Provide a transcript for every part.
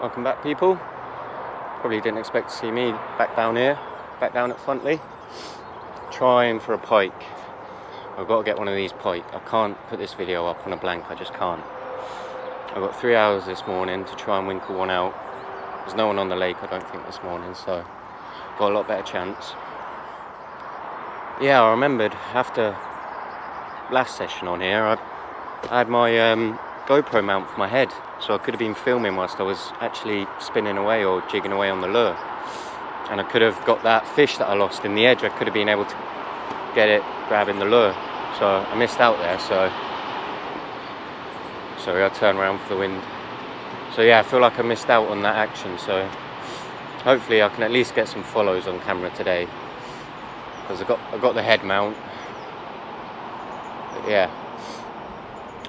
Welcome back, people. Probably didn't expect to see me back down here, back down at Funtley, trying for a pike. I've got to get one of these pike. I can't put this video up on a blank, I just can't. I've got 3 hours this morning to try and winkle one out. There's no one on the lake, I don't think, this morning, so got a lot better chance. Yeah, I remembered after last session on here, I had my GoPro mount for my head, so I could have been filming whilst I was actually spinning away or jigging away on the lure, and I could have got that fish that I lost in the edge. I could have been able to get it grabbing the lure, so I missed out there. So sorry, I turned around for the wind. So yeah, I feel like I missed out on that action, so hopefully I can at least get some follows on camera today, because I got the head mount. But yeah,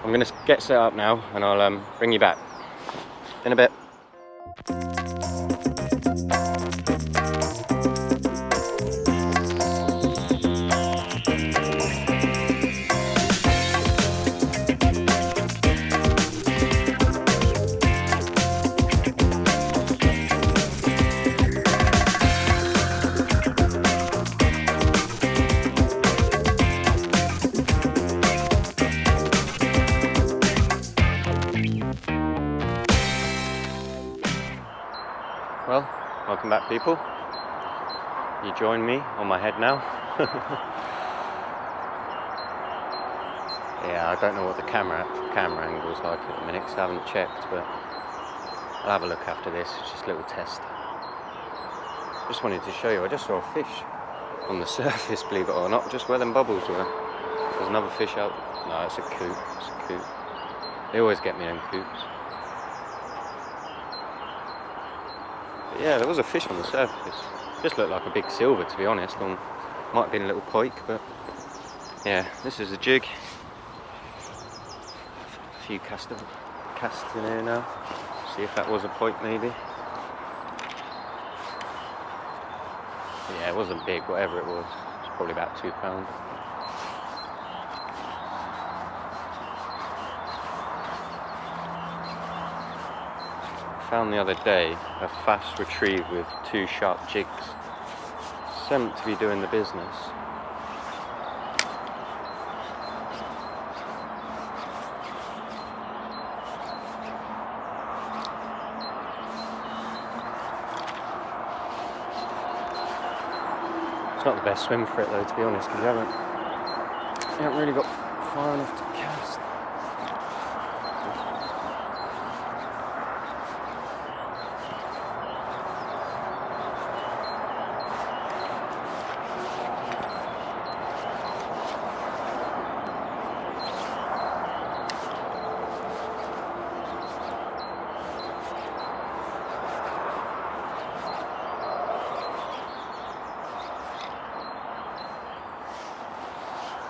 I'm gonna get set up now and I'll bring you back in a bit. Well, welcome back, people. You join me on my head now. Yeah, I don't know what the camera angle is like at the minute, because I haven't checked, but I'll have a look after this. It's just a little test. Just wanted to show you, I just saw a fish on the surface, believe it or not, just where them bubbles were. There's another fish out. No, it's a coot. It's a coot. They always get me them coots. Yeah, there was a fish on the surface. Just looked like a big silver, to be honest. Or might have been a little pike, but yeah, this is a jig. A few casts in here now. See if that was a pike, maybe. Yeah, it wasn't big, whatever it was. It's probably about 2 pounds. Found the other day a fast retrieve with 2 sharp jigs. Seemed to be doing the business. It's not the best swim for it though, to be honest, because you haven't really got far enough to cast.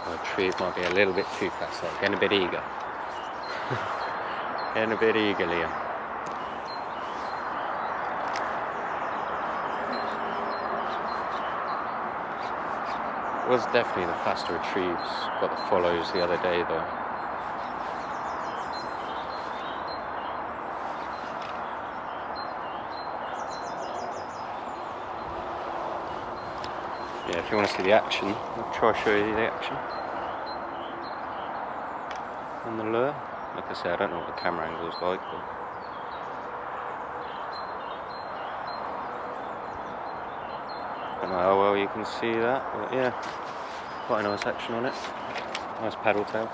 Retrieve might be a little bit too fast though, getting a bit eager. Getting a bit eager, Liam. It was definitely the faster retrieves. Got the follows the other day though. Yeah, if you want to see the action, I'll try to show you the action on the lure. Like I say, I don't know what the camera angle is like, but I don't know how well you can see that, but yeah, quite a nice action on it. Nice paddle tail.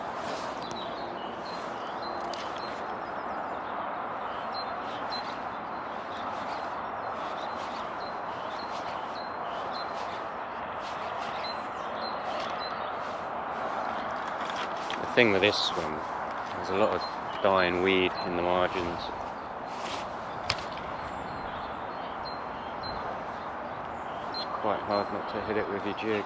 The thing with this swim, there's a lot of dying weed in the margins. It's quite hard not to hit it with your jig.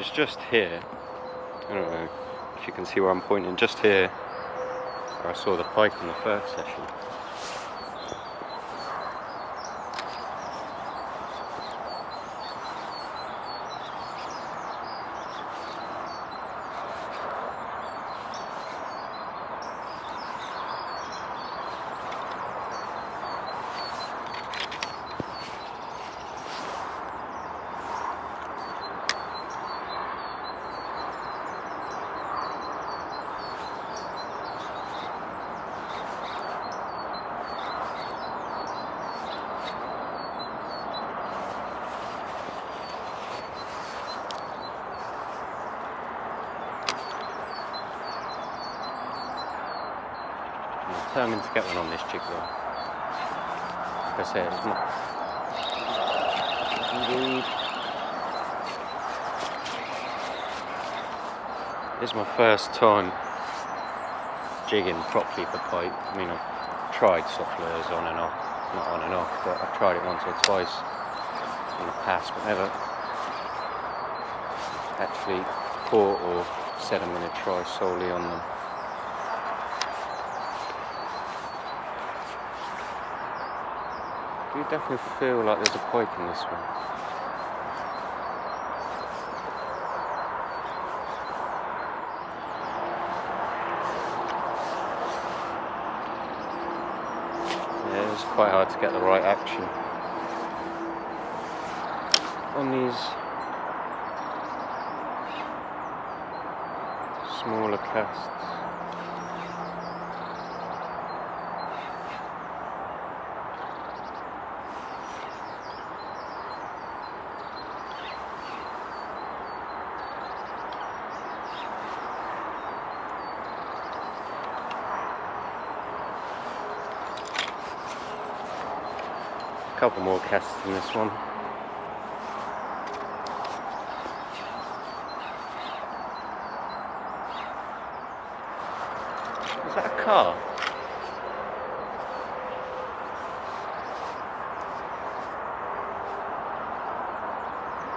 was just here, I don't know if you can see where I'm pointing, just here where I saw the pike on the first session. I'm determined to get one on this jig reel. Like I said, it's not indeed. This is my first time jigging properly for pike. I mean, I've tried soft lures on and off, not on and off, but I've tried it once or twice in the past, but never actually caught or said I'm going to try solely on them. I do definitely feel like there's a pike in this one. Yeah, it's quite hard to get the right action on these smaller casts. A couple more casts in this one. Is that a car?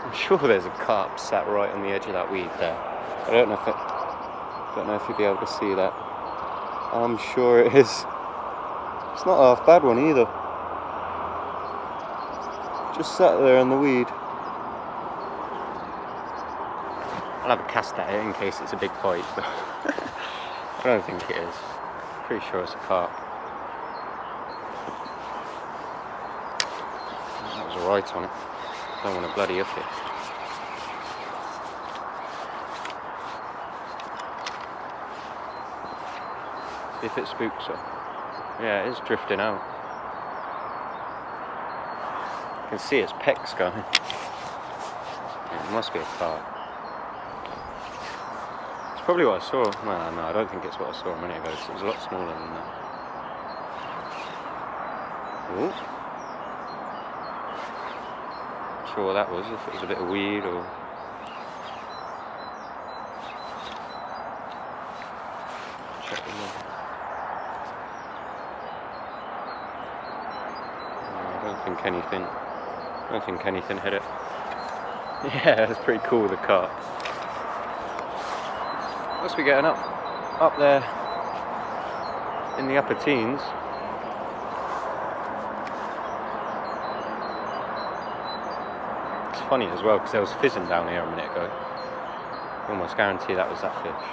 I'm sure there's a carp sat right on the edge of that weed there. I don't know if you'll be able to see that. I'm sure it is. It's not a half bad one either. Just sat there in the weed. I'll have a cast at it in case it's a big pike, but I don't think it is. Pretty sure it's a carp. That was alright on it. Don't want to bloody up it. See if it spooks her. Yeah, it is drifting out. You can see its pecs going. Yeah, it must be a carp. It's probably what I saw. No, I don't think it's what I saw a minute ago. It was a lot smaller than that. Ooh. Not sure what that was, if it was a bit of weed or... Check it out. No, I don't think anything hit it. Yeah, that's pretty cool with the carp. Must be getting up there in the upper teens. It's funny as well because there was fizzing down here a minute ago. Almost guarantee that was that fish.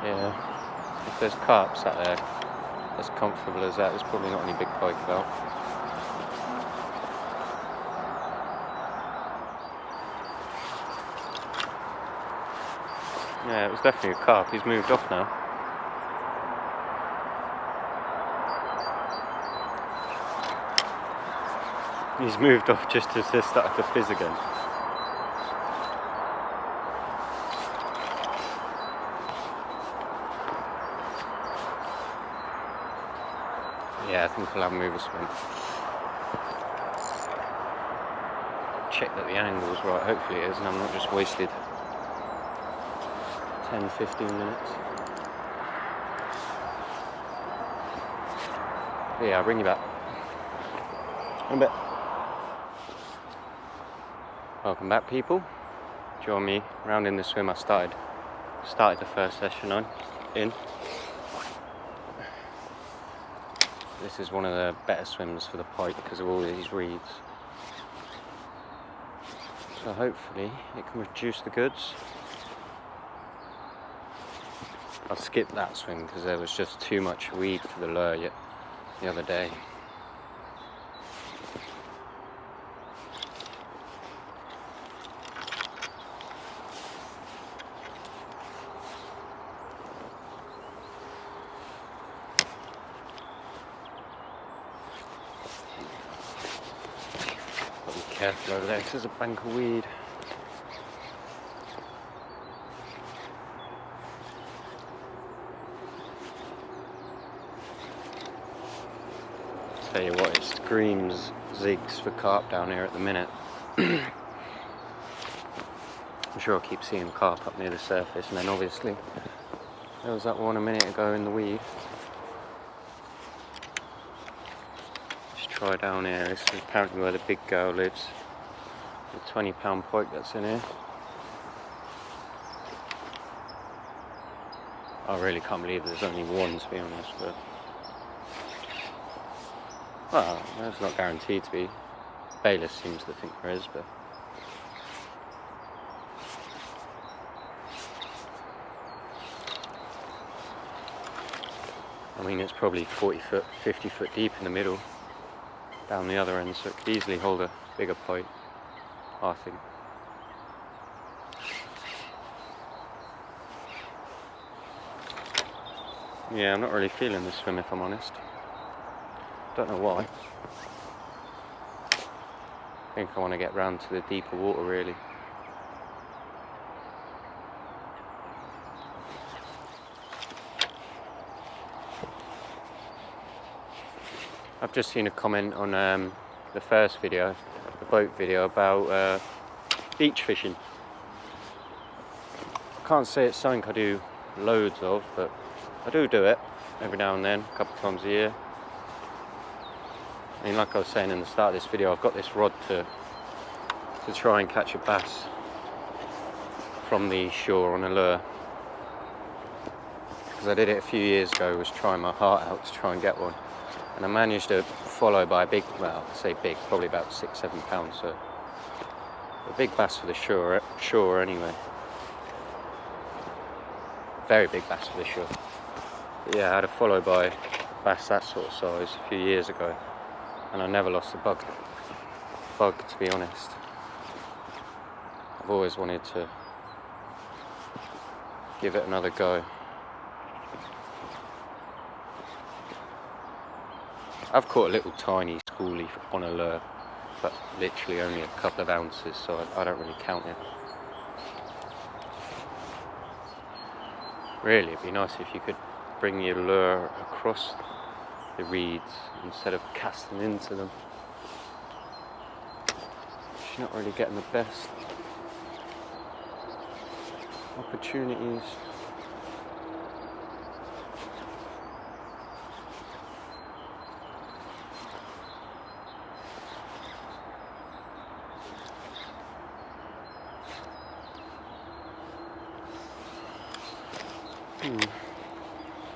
Yeah, if there's carp sat there as comfortable as that, there's probably not any big pike about. Yeah, it was definitely a carp. He's moved off now. He's moved off just as they started to fizz again. Yeah, I think we'll have a move a swim. Check that the angle's right, hopefully it is, and I'm not just wasted 10-15 minutes. But yeah, I'll bring you back in a bit. Welcome back, people. Join me round in the swim I started the first session in. This is one of the better swims for the pike because of all these reeds. So hopefully it can reduce the goods. I skipped that swim because there was just too much weed for the lure the other day. Gotta be careful over there because there's a bank of weed. Tell you what, it's Green's zigs for carp down here at the minute. I'm sure I'll keep seeing carp up near the surface, and then obviously there was that one a minute ago in the weed. Let's try down here. This is apparently where the big girl lives. The 20-pound pike that's in here. I really can't believe there's only one, to be honest, but well, that's not guaranteed to be. Bayless seems to think there is, but I mean, it's probably 40 foot, 50 foot deep in the middle, down the other end, so it could easily hold a bigger pike, I think. Yeah, I'm not really feeling this swim, if I'm honest. Don't know why. I think I want to get round to the deeper water, really. I've just seen a comment on the first video, the boat video, about beach fishing. I can't say it's something I do loads of, but I do it every now and then, a couple of times a year. I mean, like I was saying in the start of this video, I've got this rod to try and catch a bass from the shore on a lure. Because I did it a few years ago, was trying my heart out to try and get one. And I managed to follow by a big, well, I say big, probably about 6-7 pounds, so a big bass for the shore anyway. Very big bass for the shore. But yeah, I had a follow by bass that sort of size a few years ago, and I never lost a bug, to be honest. I've always wanted to give it another go. I've caught a little tiny schoolie on a lure, but literally only a couple of ounces, so I don't really count it. Really, it'd be nice if you could bring your lure across the reeds instead of casting into them. She's not really getting the best opportunities.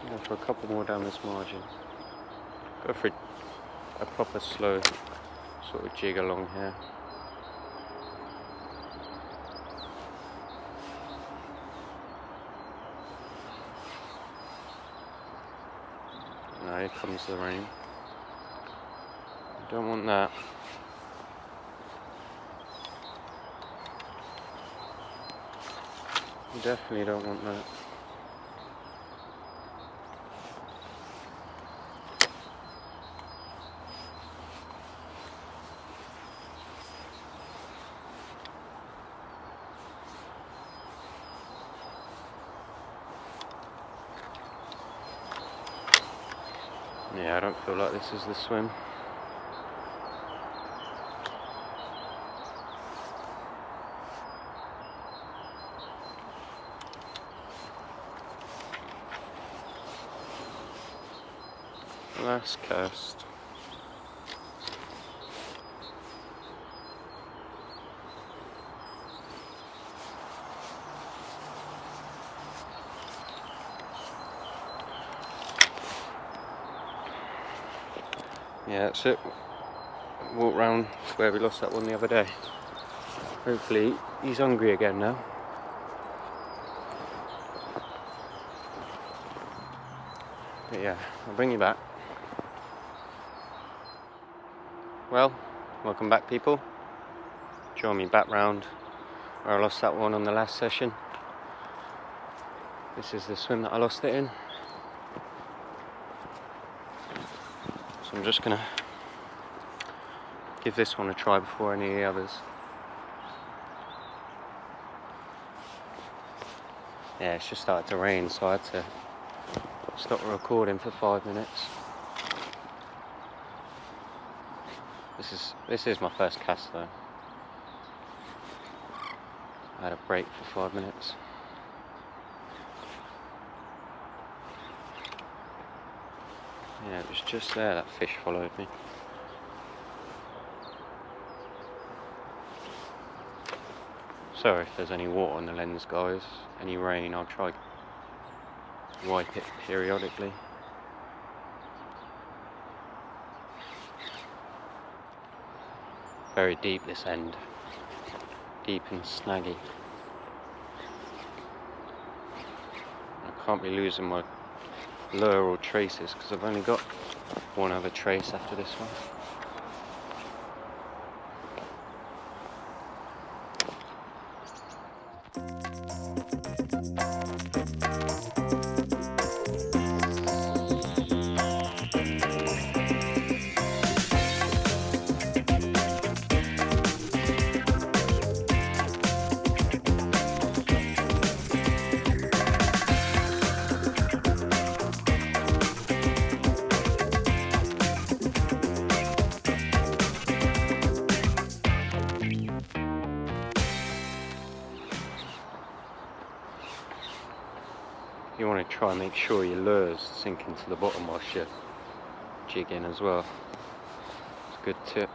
Go for a couple more down this margin. Go for a proper slow sort of jig along here. Now here comes the rain. Don't want that. You definitely don't want that. Yeah, I don't feel like this is the swim. Last cast. Yeah, that's it. Walk round to where we lost that one the other day. Hopefully he's hungry again now. But yeah, I'll bring you back. Well, welcome back people. Join me back round where I lost that one on the last session. This is the swim that I lost it in. So I'm just gonna give this one a try before any of the others. Yeah, it's just started to rain, so I had to stop recording for 5 minutes. This is my first cast though. I had a break for 5 minutes. Yeah, it was just there that fish followed me. Sorry if there's any water on the lens, guys. Any rain, I'll try wipe it periodically. Very deep this end. Deep and snaggy. I can't be losing my lure or traces because I've only got one other trace after this one. You want to try and make sure your lures sink into the bottom whilst you're jigging as well. It's a good tip.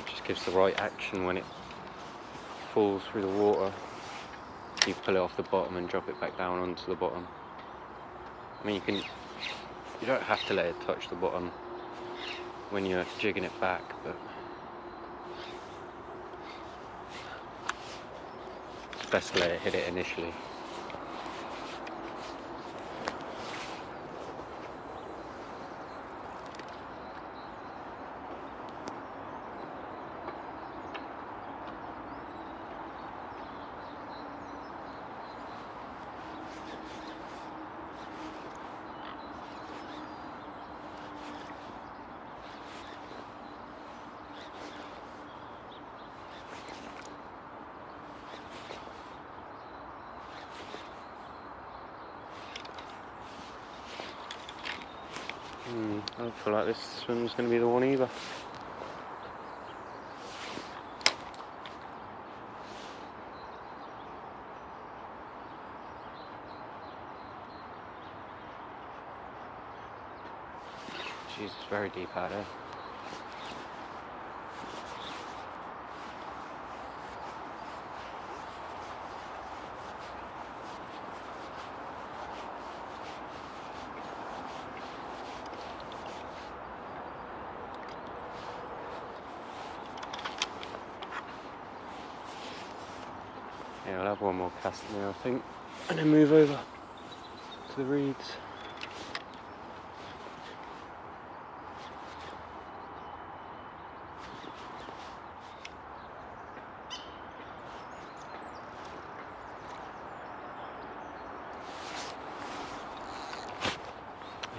It just gives the right action when it falls through the water. You pull it off the bottom and drop it back down onto the bottom. I mean, you don't have to let it touch the bottom when you're jigging it back, but it's best to let it hit it initially. I don't feel like this swim's going to be the one either. Jeez, it's very deep out there. Yeah, I'll have one more cast in there, I think, and then move over to the reeds.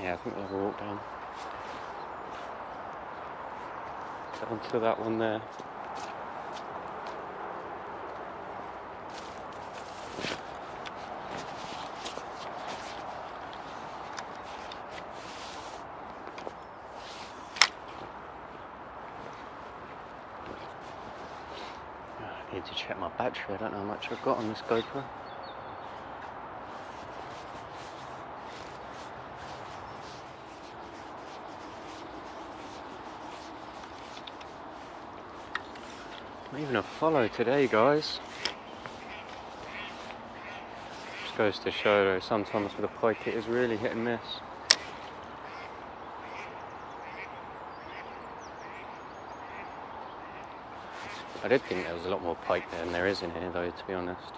Yeah, I think we'll have a walk down to that one there. I need to check my battery. I don't know how much I've got on this GoPro. Not even a follow today, guys. Just goes to show though, sometimes with a pike it is really hit and miss. I did think there was a lot more pike there than there is in here though, to be honest.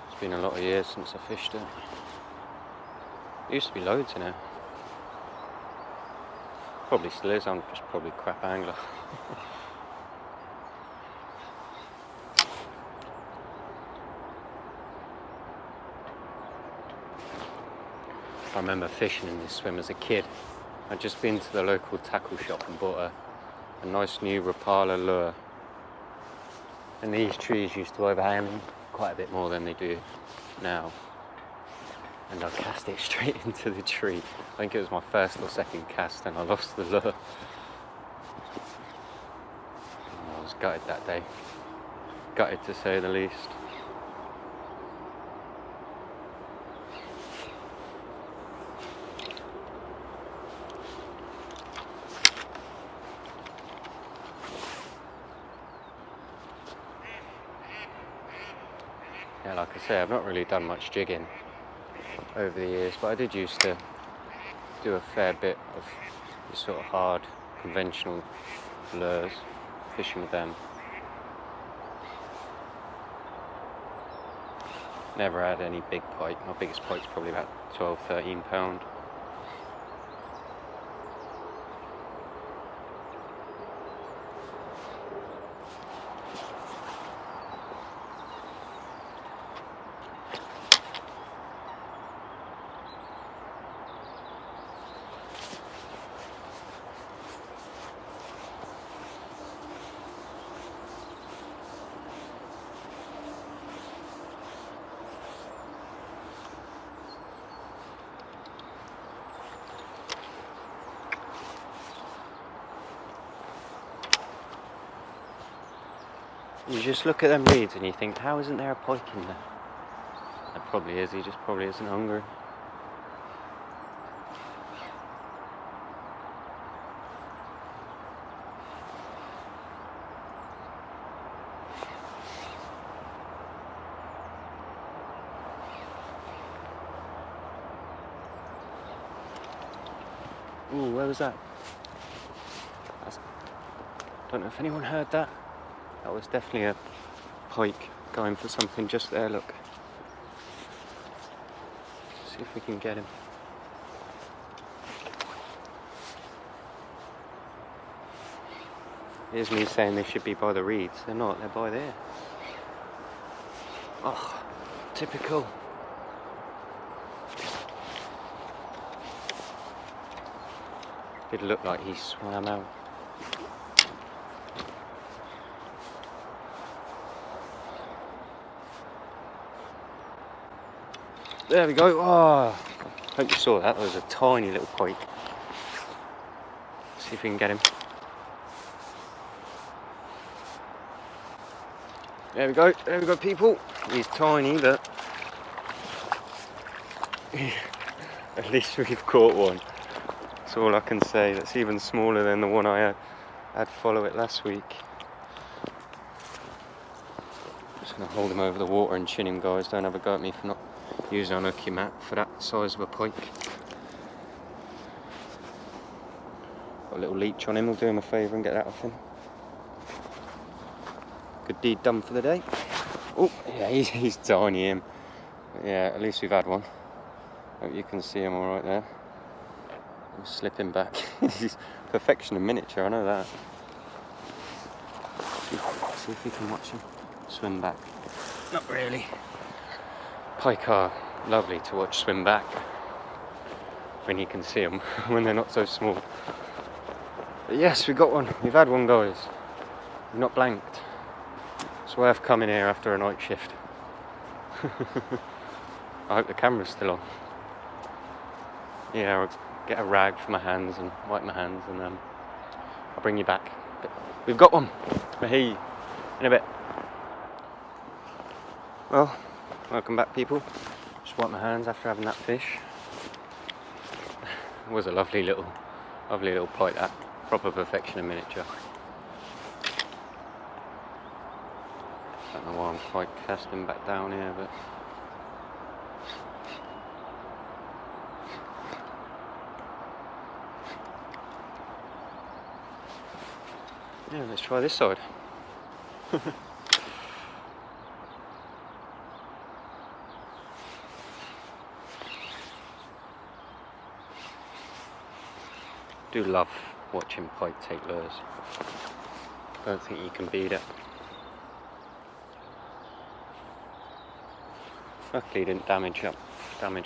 It's been a lot of years since I fished it. There used to be loads in here. Probably still is, I'm just probably a crap angler. I remember fishing in this swim as a kid. I'd just been to the local tackle shop and bought a nice new Rapala lure. And these trees used to overhang quite a bit more than they do now. And I cast it straight into the tree. I think it was my first or second cast and I lost the lure. I was gutted that day. Gutted to say the least. Yeah, like I say, I've not really done much jigging over the years, but I did used to do a fair bit of the sort of hard, conventional lures, fishing with them. Never had any big pike. My biggest pike's probably about 12, 13 pound. You just look at them reeds and you think, how isn't there a pike in there? There probably is, he just probably isn't hungry. Ooh, where was that? Don't know if anyone heard that. That was definitely a pike going for something just there, look. See if we can get him. Here's me saying they should be by the reeds. They're not, they're by there. Oh, typical. Did look like he swam out. There we go. Oh, hope you saw that. That was a tiny little pike. See if we can get him. There we go, people. He's tiny, but at least we've caught one. That's all I can say. That's even smaller than the one I had follow it last week. Just gonna hold him over the water and chin him, guys. Don't have a go at me for not using an unhooky mat for that size of a pike. Got a little leech on him, we'll do him a favour and get that off him. Good deed done for the day. Oh, yeah, he's tiny, him. But yeah, at least we've had one. Hope you can see him alright there. We'll slip him back. He's perfection in miniature, I know that. See if we can watch him swim back. Not really. Pike are lovely to watch swim back when you can see them, when they're not so small. But yes, we got one. We've had one, guys. We've not blanked. It's worth coming here after a night shift. I hope the camera's still on. Yeah, I'll get a rag for my hands and wipe my hands and I'll bring you back. But we've got one. Hey, in a bit. Well, welcome back, people. Just wipe my hands after having that fish. It was a lovely little pike, that. Proper perfection in miniature. don't know why I'm quite casting back down here, but yeah, let's try this side. Do love watching pike take lures. Don't think you can beat it. Luckily didn't damage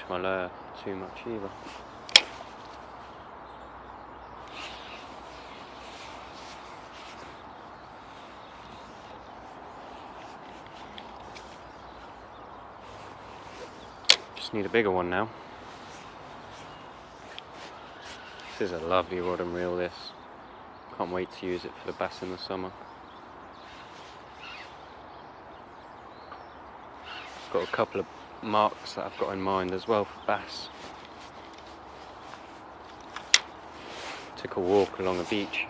my lure too much either. Just need a bigger one now. This is a lovely rod and reel, this. Can't wait to use it for the bass in the summer. Got a couple of marks that I've got in mind as well for bass. Took a walk along a beach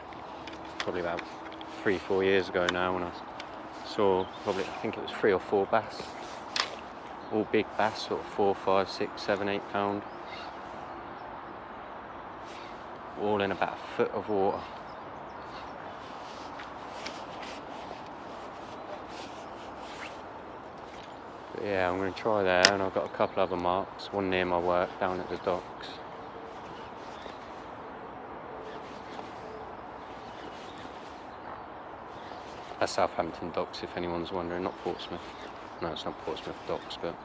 probably about 3-4 years ago now, when I saw probably, I think it was 3 or 4 bass. All big bass, sort of 4, 5, 6, 7, 8 pound. All in about a foot of water. But yeah, I'm going to try there, and I've got a couple other marks, one near my work down at the docks. That's Southampton docks, if anyone's wondering, not Portsmouth. No, it's not Portsmouth docks, but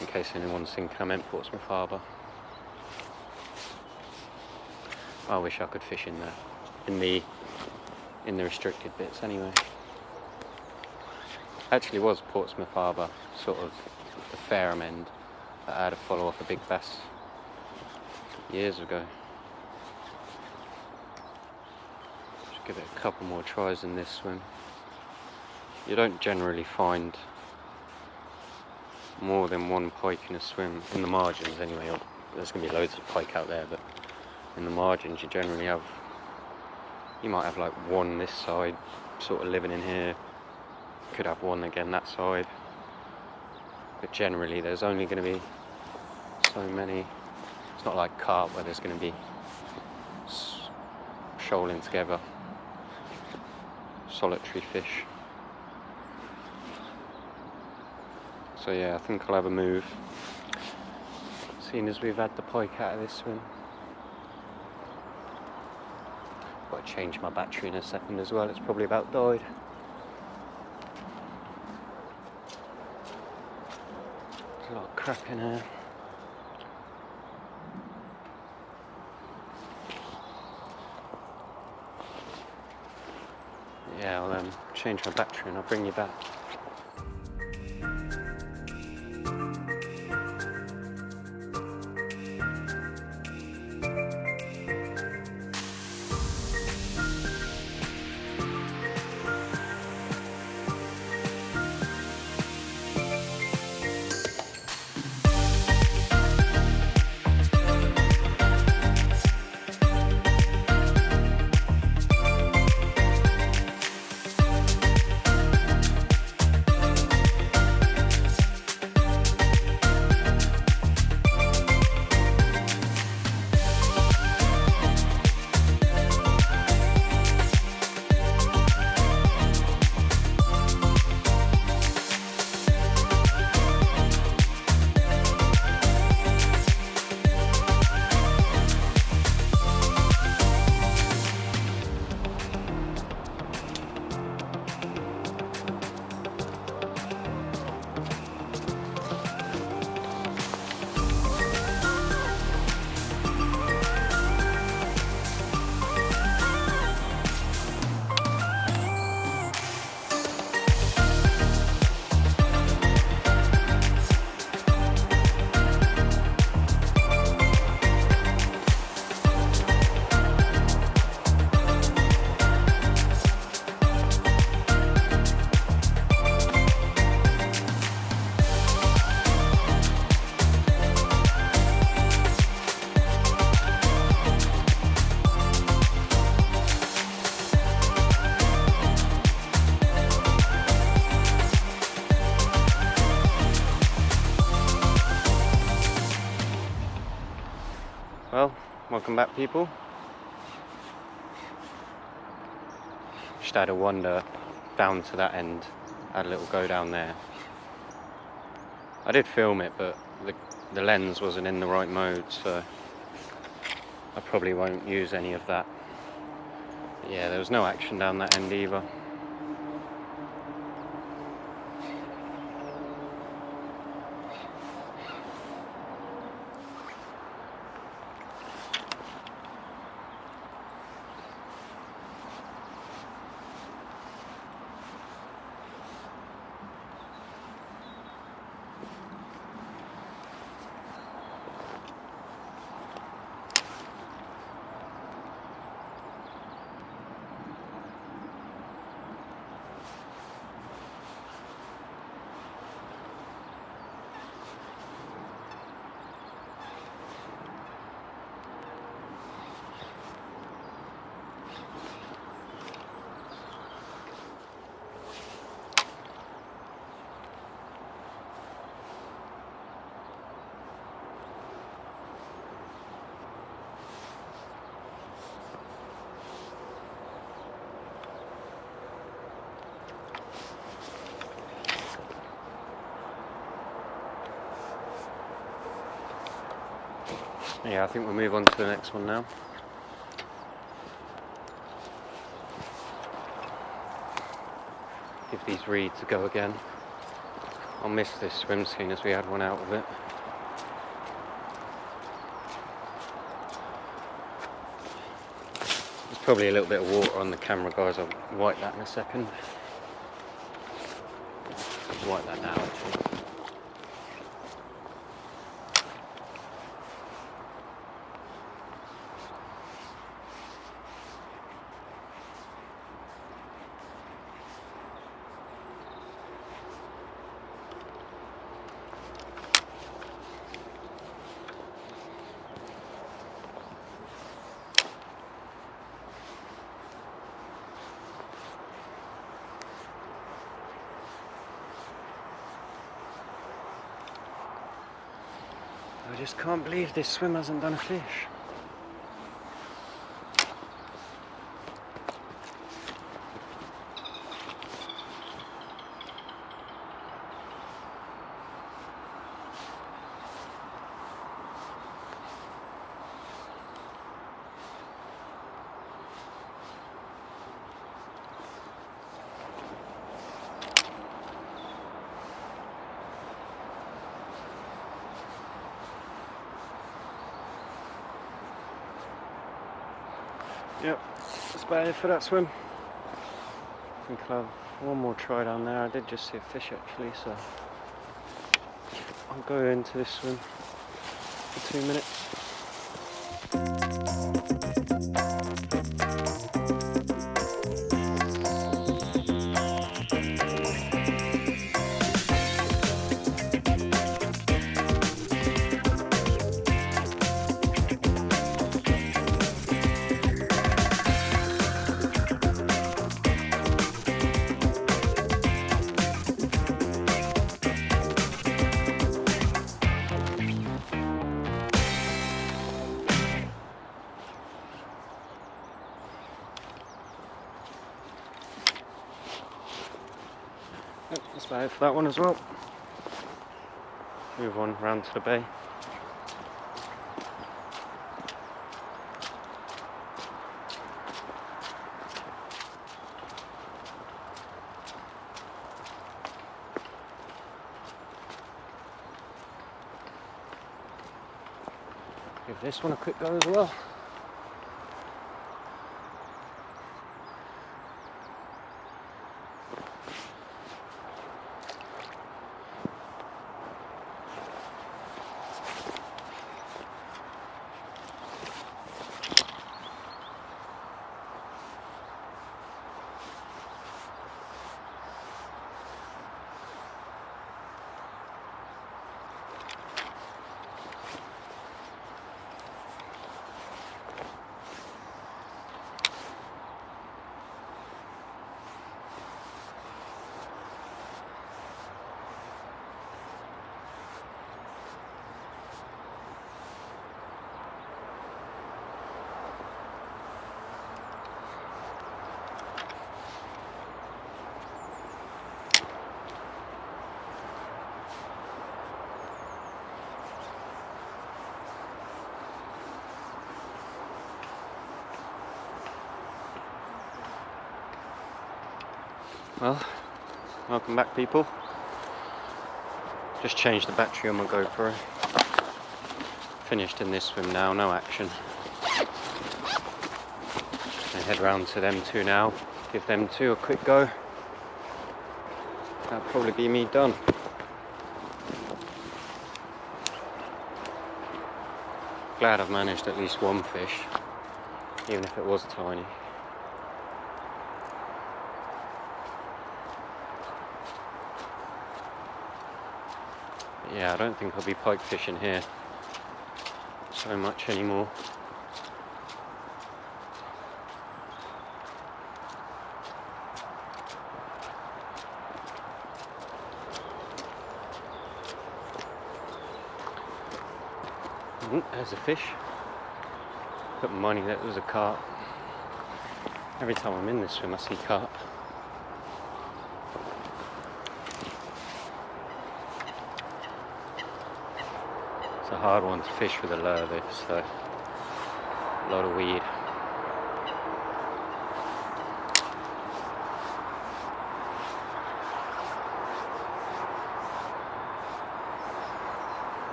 in case anyone's thinking I meant Portsmouth Harbour. I wish I could fish in there, in the restricted bits anyway. Actually was Portsmouth Harbour, sort of the Fareham end, that I had to follow off a big bass years ago. Just give it a couple more tries in this swim. You don't generally find more than one pike in a swim, in the margins anyway. There's going to be loads of pike out there, but in the margins you generally have, you might have like one this side sort of living in here, could have one again that side, but generally there's only going to be so many. It's not like carp where there's going to be shoaling together, solitary fish. So yeah, I think I'll have a move, seeing as we've had the pike out of this swim. Got to change my battery in a second as well, it's probably about died. There's a lot of crap in here. Yeah, I'll change my battery and I'll bring you back. Well, welcome back, people. Just had a wander down to that end. Had a little go down there. I did film it, but the lens wasn't in the right mode, so I probably won't use any of that. But yeah, there was no action down that end either. Yeah, I think we'll move on to the next one now. Give these reeds a go again. I'll miss this swim scene as we had one out of it. There's probably a little bit of water on the camera, guys. I'll wipe that in a second. I'll wipe that now, actually. I just can't believe this swim hasn't done a fish. Yep, that's about it for that swim. I think I'll have one more try down there. I did just see a fish actually, so I'll go into this swim for 2 minutes. Yep, that's about it for that one as well. Move on round to the bay. Give this one a quick go as well. Well, welcome back, people. Just changed the battery on my GoPro. Finished in this swim now, no action. I head round to them two now, give them two a quick go. That'll probably be me done. Glad I've managed at least one fish, even if it was tiny. But yeah, I don't think I'll be pike fishing here so much anymore. There's a fish. Put money that was a carp. Every time I'm in this swim I see carp. It's a hard one to fish with a lure, this though. A lot of weed.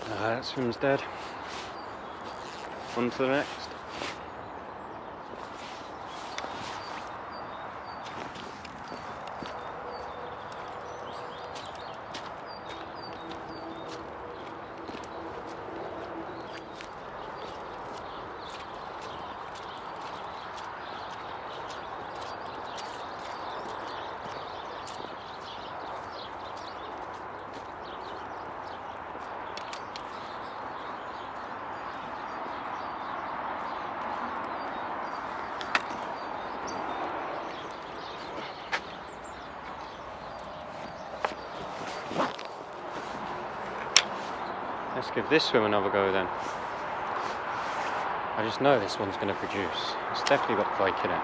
That swim's dead. On to the next. Let's give this swim another go then. I just know this one's going to produce. It's definitely got pike in it.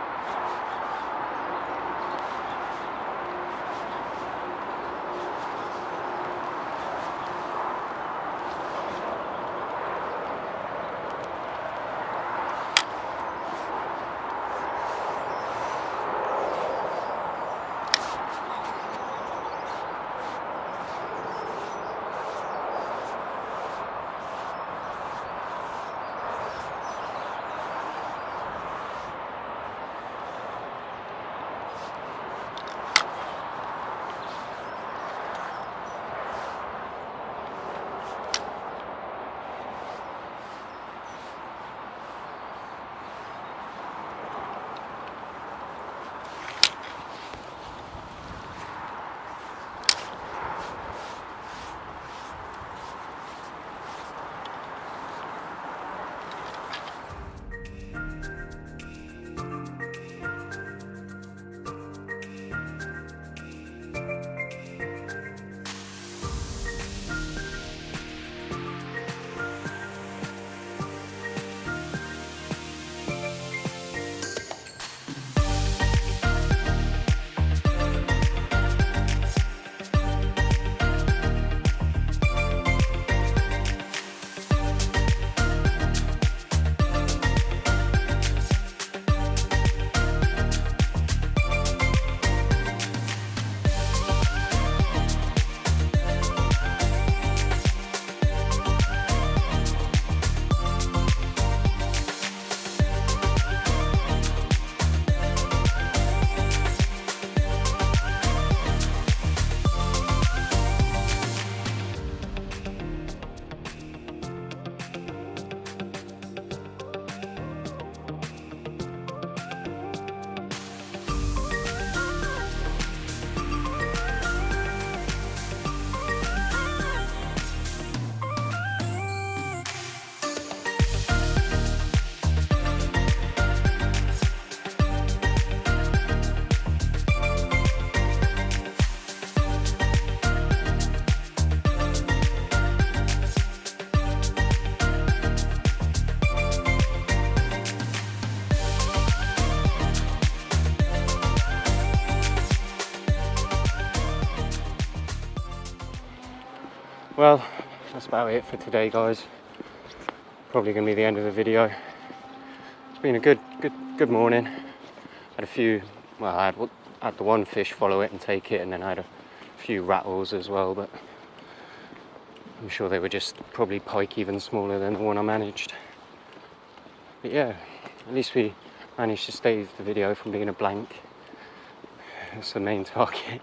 well, that's about it for today, guys. Probably going to be the end of the video. It's been a good morning. Had a few, well, I had the one fish follow it and take it, and then I had a few rattles as well, but I'm sure they were just probably pike even smaller than the one I managed. But yeah, at least we managed to save the video from being a blank. That's the main target.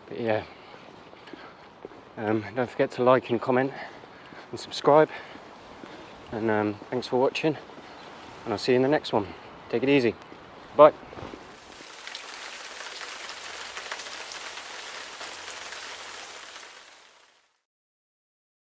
But yeah, don't forget to like and comment and subscribe, and thanks for watching, and I'll see you in the next one. Take it easy. Bye.